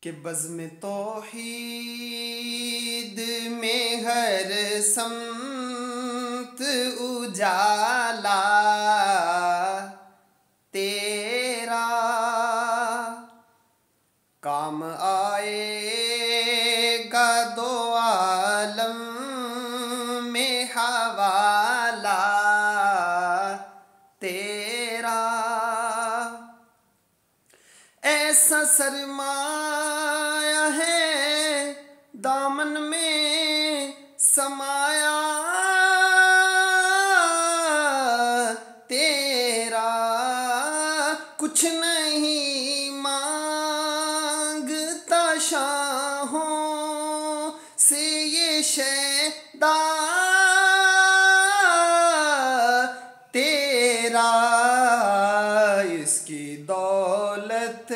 کہ بزم توحید میں ہر سمت اجالا تیرا کام آئے گا دو عالم میں حوالہ تیرا ایسا سرمایہ ہے دامن میں سمایا تیرا کچھ نہیں مانگتا شاہوں سے یہ شیدا تیرا اس کی دولت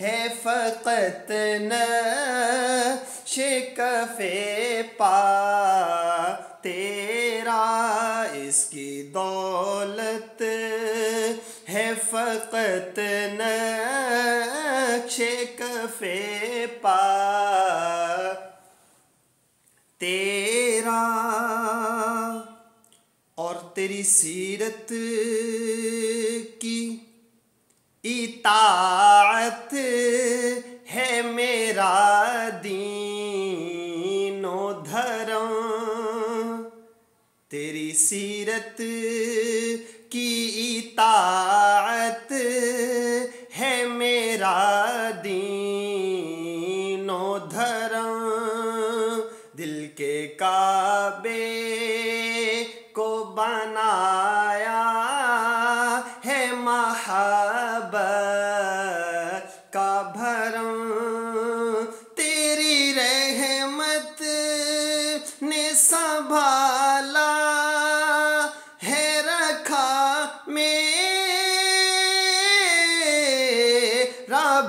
ہے فقط نقش کف پا تیرا اس کی دولت ہے فقط نقش کف پا تیرا اور تیری سیرت کی اطاعت ہے میرا دین و دھرم تیری سیرت کی اطاعت ہے میرا دین و دھرم دل کے کعبے کو بنایا ہے محبت کا بھرم تیری رحمت نے سنبھالا ہے رکھا میرا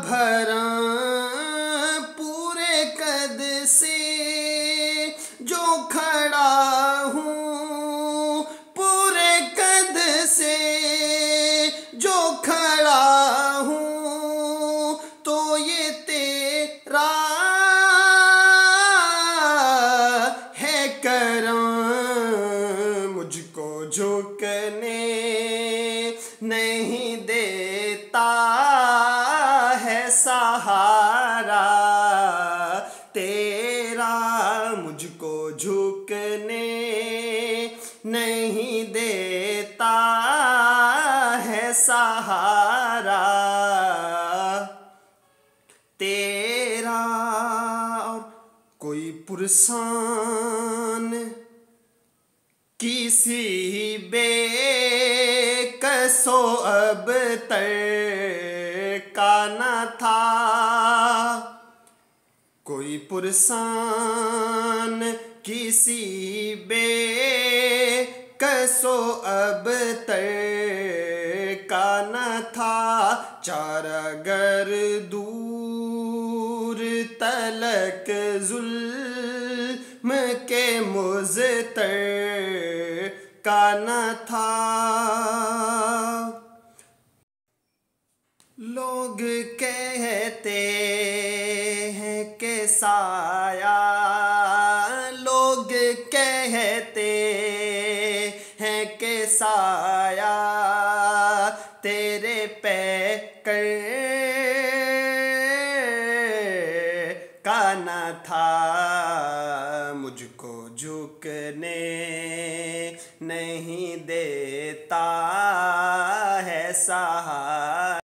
بھرم پورے قد سے جو کھڑا ہوں پورے قد سے جو کھڑا ہوں تو یہ تیرا ہے کرم مجھ کو جھکنے نہیں دیتا ہے سہارا تیرا مجھ کو جھکنے نہیں دیتا ہے سہارا تیرا اور کوئی پرسان کسی بے کس و ابتر کا نہ تھا کوئی پرسان کسی بے کس و ابتر کا نہ تھا چارہ گر دور تلک ظلم کے مضطر کا نہ تھا لوگ کہتے ہیں کہ سایہ لوگ کہتے ہیں کہ سایہ تیرے پیکر کا نہ تھا مجھ کو جھکنے نہیں دیتا ہے سہارا